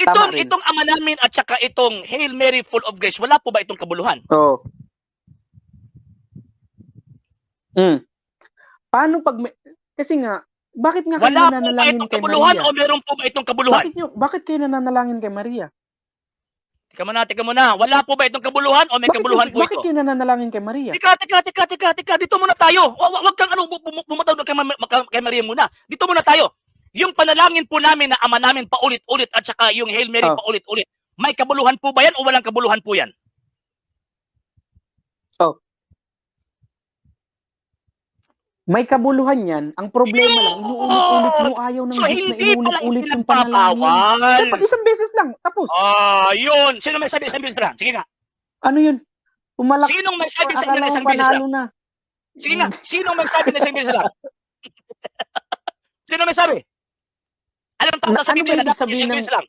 Itong Ama Namin at saka itong Hail Mary full of grace, wala po ba itong kabuluhan? Oo. Paano pag kasi nga, bakit nga kayo nananalangin kay Maria? O meron po ba itong kabuluhan? Bakit kayo nananalangin kay Maria? Teka muna. Wala po ba itong kabuluhan o may kabuluhan po ito? Bakit kayo nananalangin kay Maria? Teka. Dito muna tayo. Huwag kang bumataw kay Maria muna. Dito muna tayo. Yung panalangin po namin na Ama Namin paulit-ulit at saka yung Hail Mary paulit-ulit, may kabuluhan po ba yan o walang kabuluhan po yan? May kabuluhan yan. Ang problema lang, inuulit-ulit mo, ayaw ng Diyos na inuulit-ulit yung panalangin. Dapat isang beses lang, tapos. Yun. Sino may sabi isang beses lang? Sige nga. Ano yun? Sinong may sabi sa inyo na isang beses lang? Sige nga. Sinong may sabi na isang beses lang? Sino may sabi? Anong tata sa Biblia na isang beses lang?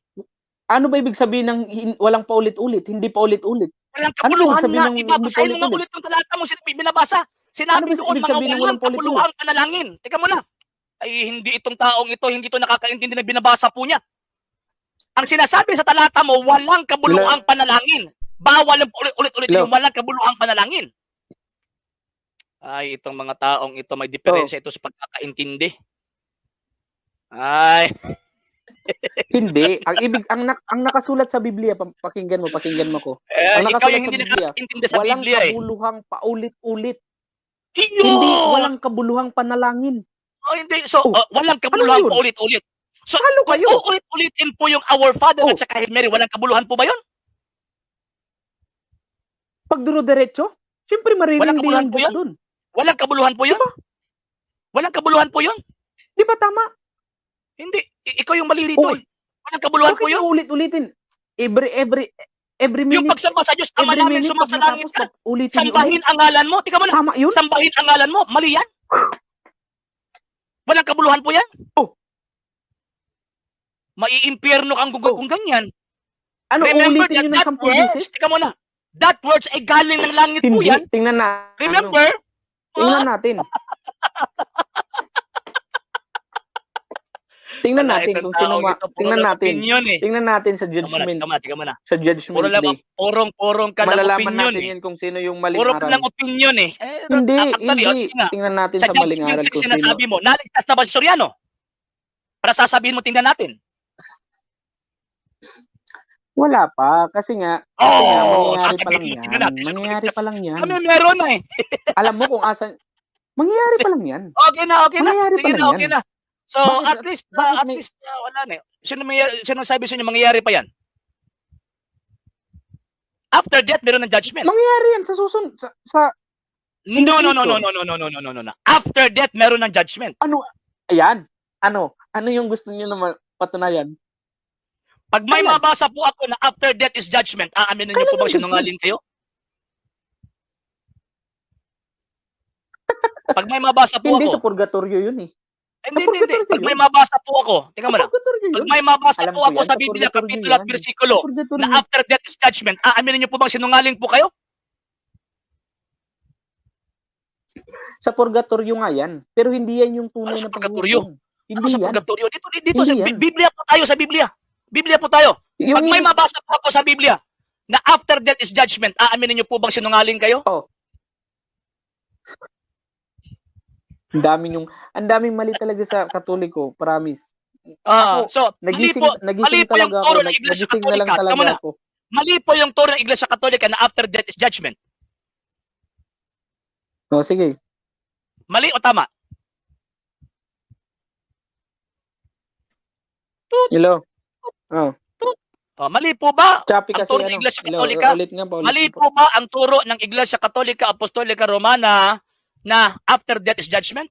Ano ba ibig sabihin ng walang paulit-ulit, hindi paulit-ulit? Walang kabuluhan na. Ibabasahin mo nga ulit yung talata mo binabasa. Sinabi doon mga walang kabuluhang panalangin. Teka muna. Ay, hindi itong taong ito, hindi ito nakakaintindi na binabasa po niya. Ang sinasabi sa talata mo, walang kabuluhang panalangin. Bawal ulit-ulit yung walang kabuluhang panalangin. Ay, itong mga taong ito, may diferensya ito sa pagkakaintindi. Ay. Hindi. Ang nakasulat sa Biblia, pakinggan mo ko. Ang nakasulat sa Biblia, walang kabuluhang paulit-ulit. Hindi, walang kabuluhang panalangin. Hindi. So, walang kabuluhang paulit-ulit. So, kung uulit-ulitin po yung Our Father at saka Hail Mary, walang kabuluhan po ba yun? Pag duro-diretso, siyempre maririndi yung Diyos doon. Walang kabuluhan po yun? Walang kabuluhan po yun? Di ba tama? Hindi. Ikaw yung mali rito. Walang kabuluhan po yun? Bakit ulit-ulitin? Every minute. Yung pagsamba sa Diyos, Ama Namin, sumasalangit ka. Sambahin ang ngalan mo. Tika mo na. Tama yun? Sambahin ang ngalan mo. Mali yan? Walang kabuluhan po yan? Maiimpyerno kang gugol kung ganyan. Ano, ulitin yun ng 10 beses? Tika mo na. That words ay galing ng langit po yan. Tingnan na. Remember? Tingnan natin. Tingnan natin kung sino tingnan natin sa judgment. Tika mo na. Sa judgment day. Porong ka ng malalaman opinion natin yan kung sino yung maling Puro aral. lang opinion Hindi. Tingnan natin sa maling aral kung sino. Sinasabi mo, naligtas na ba si Soriano? Para sasabihin mo, tingnan natin. Wala pa. Kasi nga, mangyayari pa lang yan. Kami meron na Alam mo kung asan, mangyayari pa lang yan. Okay na. Mangyayari pa lang yan. So, at least, wala na. Sino sabi sa inyo mangyayari pa yan? After death, meron ng judgment. Mangyayari yan sa susunod. No. After death, meron ng judgment. Ano? Ayan. Ano yung gusto niyo naman patunayan? Pag may mabasa po ako na after death is judgment, aaminin niyo po ba sinungaling kayo? Pag may mabasa po Hindi ako. sa purgatorio yun Hindi. Pag may mabasa po ako, tingnan mo na. Pag may mabasa po ako sa Biblia, kapitulo at bersikulo, na after death is judgment, aaminin niyo po bang sinungaling po kayo? Sa purgatorio nga yan. Pero hindi yan yung tunay na paghukom. Hindi yan. Sa purgatorio? Dito sa Biblia po tayo sa Biblia. Biblia po tayo. Pag may mabasa po ako sa Biblia, na after death is judgment, aaminin niyo po bang sinungaling kayo? Ang daming mali talaga sa Katoliko, promise. So, nagising talaga ako. Nagising na lang talaga ako. Mali po yung turo ng Iglesia Katolika na after death is judgment. Sige. Mali o tama? Hello? Mali po ba ang turo ng Iglesia Katolika? Mali po ba ang turo ng Iglesia Katolika Apostolika Romana na after death is judgment?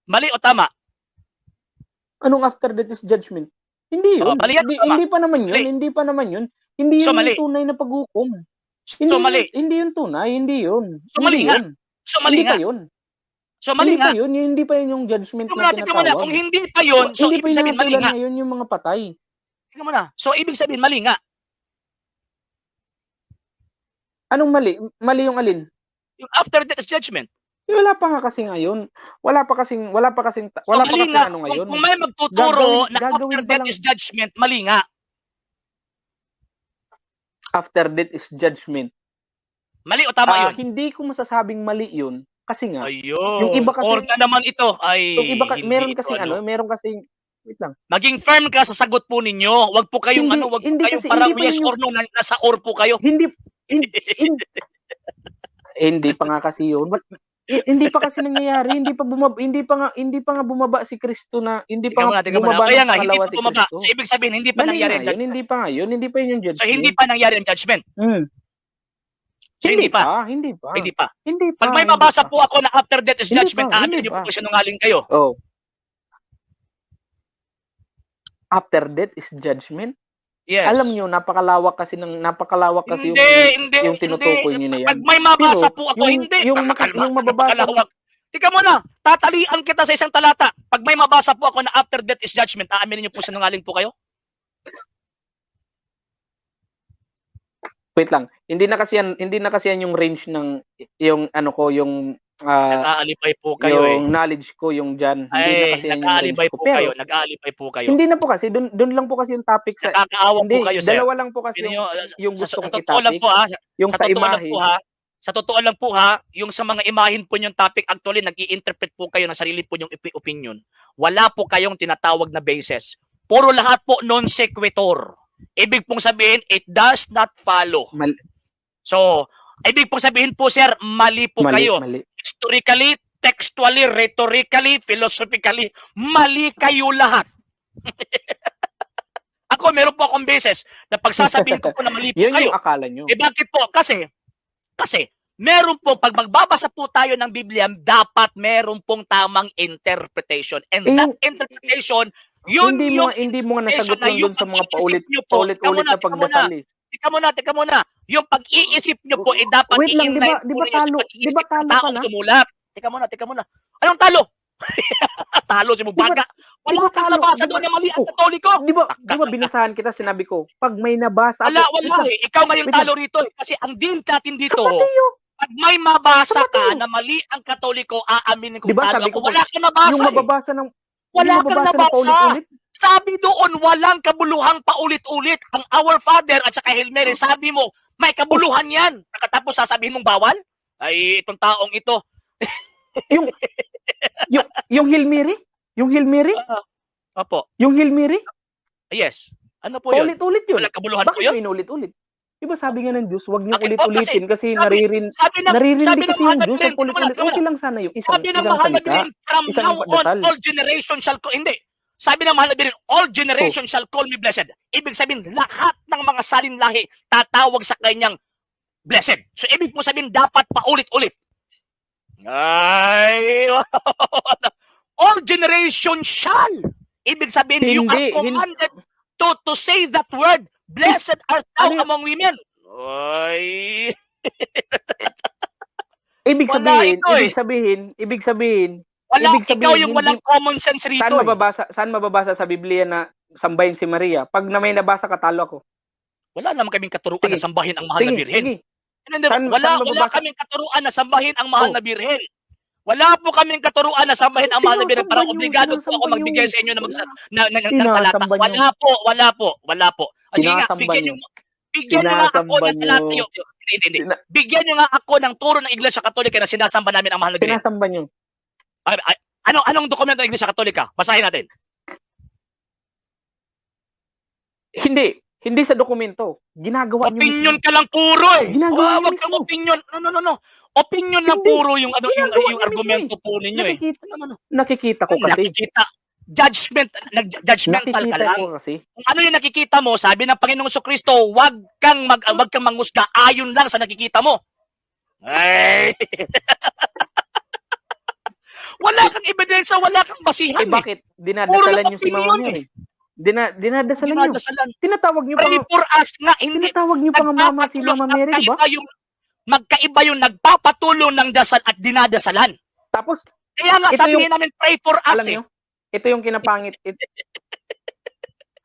Mali o tama? Anong after death is judgment? Hindi yun. Hindi pa naman yun. Hindi yun yung tunay na paghukom. Hindi yun tunay. Hindi yun. So mali nga. Hindi pa yun. Hindi pa yun yung judgment na tinatawag. Kung hindi pa yun, so ibig sabihin mali nga. Yun yung mga patay. Tingnan mo na. So ibig sabihin mali nga. Anong mali? Mali yung alin? Yung after death is judgment. Wala pa nga kasi ngayon. Wala pa kasing ano ngayon. Kung may magtuturo na after gagawin pa death lang. is judgment, mali nga. After death is judgment. Mali o tama yun? Hindi ko masasabing mali yun kasi nga Ayun. yung iba kasi Or na naman ito ay yung iba hindi meron kasing wait lang. Maging firm ka sa sagot po ninyo. Wag po kayong wag po kayong para yes or no, nasa or po kayo. Hindi pa nga kasi yun. Hindi pa kasi nangyayari, hindi pa nga bumaba si Kristo na hindi pa nga bumaba kaya nga hindi pa si bumaba. Kristo. So ibig sabihin hindi pa nangyari yun, hindi pa nga yun, hindi pa yun yung judgment. So hindi pa nangyari ang judgment. So hindi pa. Pag may mabasa po ako na after death is judgment, aamin niyo po sinungaling kayo. Oh. After death is judgment? Yes. Alam niyo napakalawak kasi yung tinutukoy niyo na yan. Pag may mabasa po ako, yung mababasa. Tika mo na, tatalian kita sa isang talata. Pag may mabasa po ako na after death is judgment, aaminin niyo po sinungaling po kayo? Wait lang. Hindi na kasi yan yung range ng yung nag-aalibay po kayo yung knowledge ko yung diyan. Hindi na kasi nag-aalibay po kayo, nag-aalibay po kayo. Hindi na po kasi doon lang po kasi yung topic sa nakakaawa po kayo, sir. Dalawa lang po kasi yung gusto kong i-topic. Yung sa imahe. Sa totoo lang po ha, yung sa mga imahin po yung topic, actually nag-i-interpret po kayo ng sarili po yung opinion. Wala po kayong tinatawag na basis. Puro lahat po non sequitur. Ibig pong sabihin, it does not follow. So, ibig pong sabihin po, sir, mali po kayo. Historically, textually, rhetorically, philosophically, mali kayo lahat. Ako, meron po akong basis na pagsasabihin ko po na mali po yun kayo. Yung akala nyo. Bakit po? Kasi, meron po, pag magbabasa po tayo ng Biblia, dapat meron pong tamang interpretation. And that interpretation, hindi mo nga nasagot lang doon sa mga paulit-ulit na pagdasal. Teka muna. Yung pag-iisip nyo po, dapat i-inline po ninyo sa pag-iisip ng taong sumulat. Teka muna. Anong talo? Talo si Mubaga. Wala kang nabasa doon na mali ang Katoliko. Di ba binasahan kita, sinabi ko, pag may nabasa wala eh. Ikaw nga yung talo rito eh. Kasi ang deal natin dito, pag may mabasa ka na mali ang Katoliko, aaminin ko talo ako. Wala kang nabasa eh. Wala kang nabasa. Sabi doon, walang kabuluhang paulit-ulit. Ang Our Father at saka Hail Mary, sabi mo, may kabuluhan yan. Tapos sasabihin mong bawal? Ay, itong taong ito. yung Hail Mary? Yung Hail Mary? Opo. Yung Hail Mary? Yes. Ano po yun? Ulit-ulit yun. Walang kabuluhan po yun? Bakit inulit-ulit? Diba sabi nga ng Diyos, huwag niyo ulit-ulitin kasi naririndi kasi yung Diyos sa ulit-ulit. Okay lang sana yung isang salita. Sabi ng mahal na bilhin, from now on, all generation shall call. Hindi. Sabi ng mahal na bilhin, all generation shall call me blessed. Ibig sabihin, lahat ng mga salinlahi tatawag sa kanyang blessed. So, ibig mo sabihin, dapat paulit-ulit. Ay, all generation shall. Ibig sabihin, you are commanded to say that word. Blessed art thou among women. Ay. Ibig sabihin, ikaw yung walang common sense rito. Saan mababasa sa Biblia na sambahin si Maria? Pag na may nabasa ka, talo ako. Wala naman kaming katuruan na sambahin ang mahal na birhen. Wala kaming katuruan na sambahin ang mahal na birhen. Wala po kaming katuruan na sambahin ang mahal na birhen. Parang obligado po ako magbigay sa inyo ng talata. Wala po. Sige nga, bigyan nyo nga ako ng talata. Hindi. Bigyan nyo nga ako ng turo ng Iglesia Katolika na sinasamba namin ang mahal na birhen. Sinasamba nyo. Anong dokumento ng Iglesia Katolika? Basahin natin. Hindi sa dokumento. Ginagawa niyo. Opinion ka lang puro eh. Wag kang opinion. No. Opinion lang puro yung argumento po ninyo eh. Nakikita ko kasi. Judgmental ka lang. Kung ano yung nakikita mo, sabi ng Panginoong Jesucristo, wag kang mangusga ayon lang sa nakikita mo. Ay. Wala kang ebidensya, wala kang basihan. Bakit? Dinadasalan niyo si Mama Mary. Dinadasalan niyo. Tinatawag niyo pa. Pray for us nga. Tinatawag niyo pa nga Mama si Mama Mary, di ba? Magkaiba yung nagpapatulong ng dasal at dinadasalan. Tapos, kaya nga sabihin namin pray for us alam niyo, ito yung kinapangit.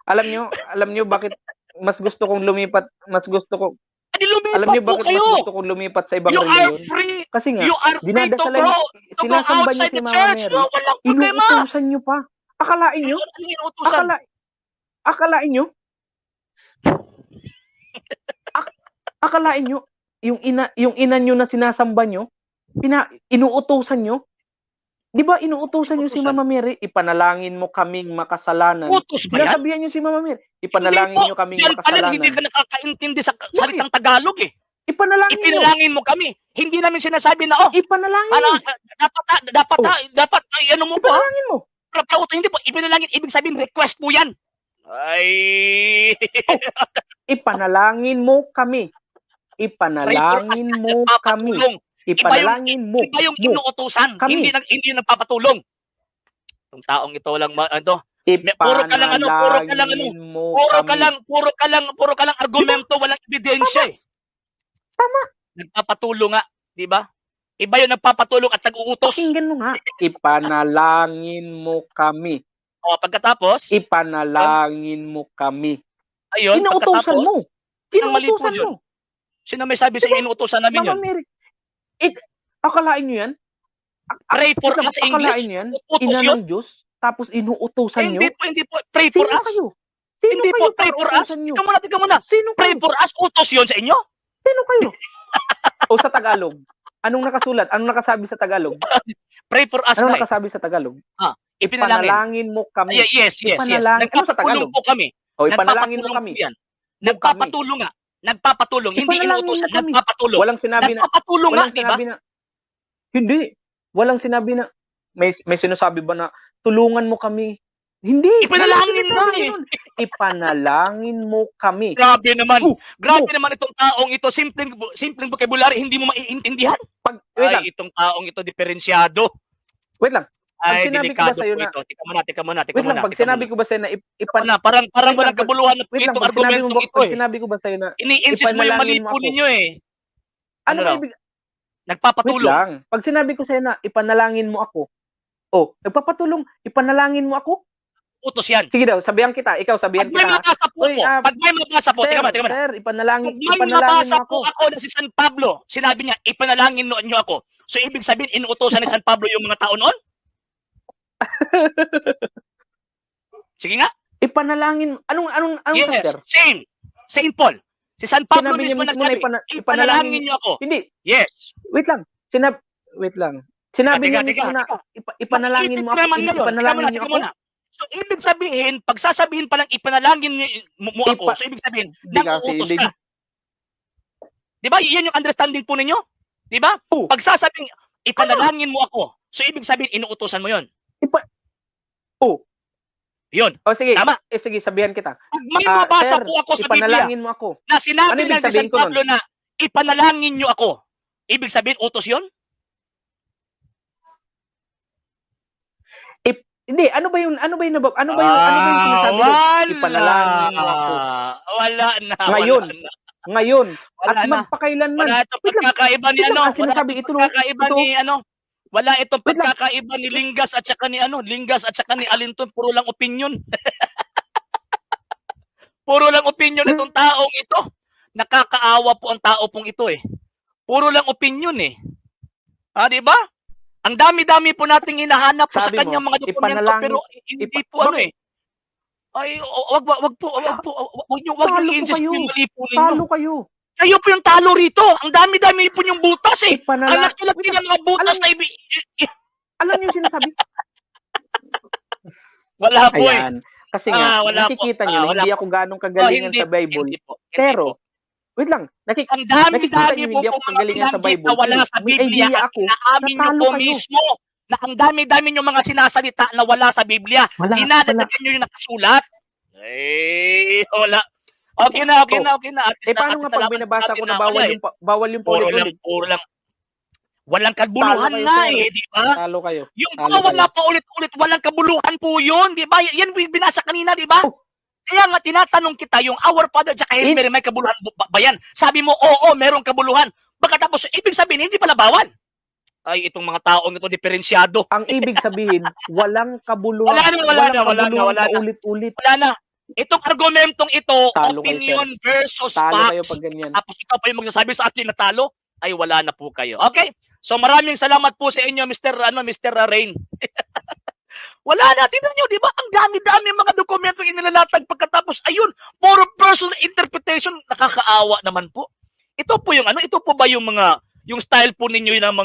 Alam niyo bakit mas gusto kong lumipat sa ibang reliyon? You are free Kasi nga, You are free to dinadasal go, to go sinasamba niyo outside si the Mama church. Mary, No, walang problema. inuutusan niyo pa. Akalain niyo? Ano yung inuutusan? Akalain niyo? Akalain niyo yung ina niyo na sinasamba niyo, inuutusan niyo? 'Di ba inuutusan niyo si Inuutusan? Mama Mary, ipanalangin mo kaming makasalanan. Utos ba yan? Sinasabihan niyo si Mama Mary, Hindi ipanalangin po. niyo kaming Diyan pa lang hindi makasalanan. ka nakakaintindi sa salitang Tagalog eh. Ipanalangin niyo. Ipinalangin mo kami. Hindi namin sinasabi na, oh, Ipanalangin ano, niyo. dapat, ay, ano mo po, ha? Ipanalangin mo. Hindi po, ipinalangin, ibig sabihin, request po yan. Ay. Ipanalangin mo kami. Ipanalangin mo kami. Ipanalangin mo. Iba yung inuutusan. Kami. Hindi nagpapatulong. Itong taong ito lang, puro ka lang argumento, walang ebidensya eh. Tama. Nagpapatulong nga, di ba? Iba yung nagpapatulong at nag-uutos. Pakinggan mo nga. Ipanalangin mo kami. O, pagkatapos, ipanalangin mo kami. Ayun, inuutosan mo. Inuutosan mo. Sino may sabi sa inyo inuutosan namin yun? Mama Mary, akalain nyo yan? Pray for us sa English? Akalain nyo yan? Ina ng Diyos, tapos inuutosan nyo? Hindi po. Pray for us. Kayo? Hindi po, pray for us. Tika muna. Pray for us, utos yun sa inyo? Sino kayo? O sa Tagalog? Anong nakasulat? Anong nakasabi sa Tagalog? Pray for us. Anong nakasabi sa Tagalog? Ipanalangin mo kami. Yes. Nagpapatulong po kami. O, ipanalangin mo kami. Nagpapatulong nga. Nagpapatulong. Hindi inuutosan. Nagpapatulong. Walang sinabi na. Nagpapatulong nga, di ba? Hindi. Walang sinabi na. May sinasabi ba na tulungan mo kami? Hindi. Ipanalangin mo eh. Ipanalangin mo kami. Grabe naman. Grabe naman itong taong ito. Simpleng vocabulary, hindi mo maiintindihan. Itong taong ito, diferensyado. Wait lang. Ay, sinabi ko ba sa'yo na... Tika muna. Wait lang, pag sinabi ko ba sa'yo na... Parang walang kabuluhan na itong argumentong ito eh. Sinabi ko ba sa'yo na... Ini-insist mo yung mali po ninyo eh. Ano ba ibig... Nagpapatulong. Wait lang. Pag sinabi ko sa'yo na ipanalangin mo ako, nagpapatulong, ipanalangin mo ako? Utos yan. Sige daw, sabihan kita. Ikaw, sabihan kita. Pag may mabasa po, tika muna. Sir, ipanalangin mo ako. Pag may mabasa po ako na si San Pablo, sinabi niya, ipanalangin niyo ako. So, ibig sabihin, inuutosan ni San Pablo yung mga tao noon? Sige nga. Ipanalangin, anong yes, sir? Same. Saint Paul. Si San Pablo Sinabi mismo nagsabi, ipanalangin niyo ako. Hindi. Yes. Wait lang. Sinabi niya mismo na ipanalangin mo ako. Ipanalangin niyo ako. So, ibig sabihin, pag sasabihin pa lang ipanalangin mo ako, so ibig sabihin, nang-uutos ka. Diba? Yan yung understanding po ninyo? Diba? Pag sasabihin, ipanalangin mo ako, so ibig sabihin, inuutosan mo yun. Yun. Sige. Tama. Sige, sabihan kita. Pag may mabasa po ako sa Biblia, ipanalangin mo ako. Na sinabi ng San Pablo na, ipanalangin nyo ako, ibig sabihin, utos yun? Hindi, ano ba yung sinasabi ko? Ipanalangin mo ako. Wala na. Ngayon. At magpakailanman. Wala itong pagkakaiba ni Wala itong pagkakaiba ni Lingas at saka ni Alinton, puro lang opinion. Puro lang opinion itong taong ito. Nakakaawa po ang tao pong ito eh. Puro lang opinion eh. Di ba? Ang dami-dami po nating hinahanap po sa kanyang mga dokumento pero hindi po Ay, wag niyo i-insist yung mali po ninyo. Talo kayo. Kayo po yung talo rito. Ang dami-dami po yung butas eh. Ang laki-laki ng mga butas na alam niyo sinasabi? Wala po eh. Kasi nga, nakikita niyo, hindi ako ganong kagalingan sa Bible. Pero, wait lang, ang dami-dami po ako kagalingan sa Bible. Wala sa Biblia at inaamin niyo po mismo na ang dami-dami yung mga sinasalita na wala sa Biblia. Dinadagdagan niyo yung nakasulat. Wala. Okay na. Paano nga pag binabasa ko na bawal yung paulit-ulit? Walang kabuluhan nga eh, di ba? Talo kayo. Yung wala pa ulit-ulit, walang kabuluhan po yun, di ba? Yan binasa kanina, di ba? Kaya nga tinatanong kita, yung Our Father at Hail Mary, may kabuluhan ba yan? Sabi mo, oo, merong kabuluhan. Pagkatapos, ibig sabihin, hindi pala bawal. Ay, itong mga taong ito, diferensyado. Ang ibig sabihin, walang kabuluhan. Wala na. Ulit-ulit. Wala na. Itong argumentong ito, opinion versus facts. Tapos ikaw pa yung magsasabi sa atin na talo, ay wala na po kayo. Okay? So maraming salamat po sa inyo, Mr. Rain. Wala na, tingnan nyo, di ba? Ang dami-dami mga dokumento inilalatag pagkatapos, ayun, puro personal interpretation, nakakaawa naman po. Ito po yung ito po ba yung style po ninyo ng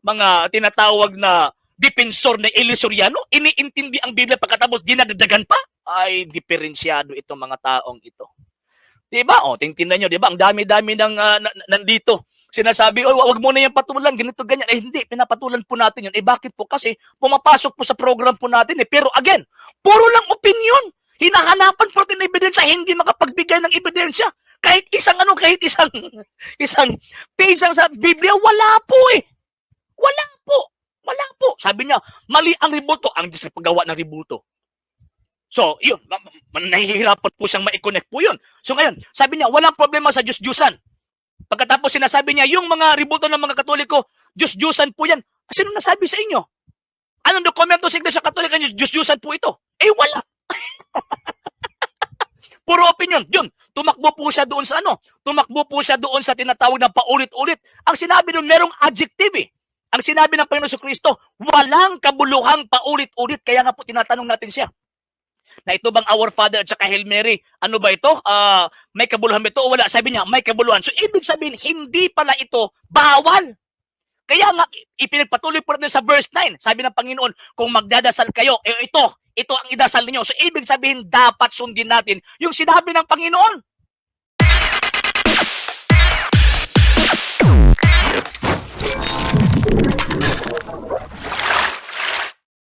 mga tinatawag na depensor na Elisoriano? Iniintindi ang Biblia pagkatapos dinadagdagan pa? Ay, diferensyado itong mga taong ito. Di ba? O, tingnan nyo, di ba? Ang dami-dami nandito. Sinasabi, wag mo na yan patulan, ganito, ganyan. Hindi, pinapatulan po natin yun. Bakit po? Kasi pumapasok po sa program po natin. Pero again, puro lang opinion. Hinahanapan po natin ng ebidensya, hindi makapagbigay ng ebidensya. Kahit isang page sa Biblia, wala po eh. Wala po. Sabi niya, mali ang ribulto. Ang Diyos na paggawa ng ribulto. So, yun, nahihirapan po siyang ma-connect po yun. So ngayon, sabi niya, walang problema sa Diyos-Diyusan. Pagkatapos sinasabi niya, yung mga ribulto ng mga Katoliko, Diyos-Diyusan po yan. Sino nasabi sa inyo? Anong dokumento sa Iglesia Katolika, Diyos-Diyusan po ito? Wala. Puro opinion. Yun, tumakbo po siya doon sa Tumakbo po siya doon sa tinatawag na paulit-ulit. Ang sinabi doon, merong adjective eh. Ang sinabi ng Panginoon Kristo, walang kabuluhang paulit-ulit. Kaya nga po tinatanong natin siya, na ito bang Our Father at saka Hail Mary, ano ba ito? May kabuluhan ba ito o wala? Sabi niya, may kabuluhan. So, ibig sabihin, hindi pala ito bawal. Kaya nga, ipinagpatuloy po natin sa verse 9. Sabi ng Panginoon, kung magdadasal kayo, ito ang idasal ninyo. So, ibig sabihin, dapat sundin natin yung sinabi ng Panginoon.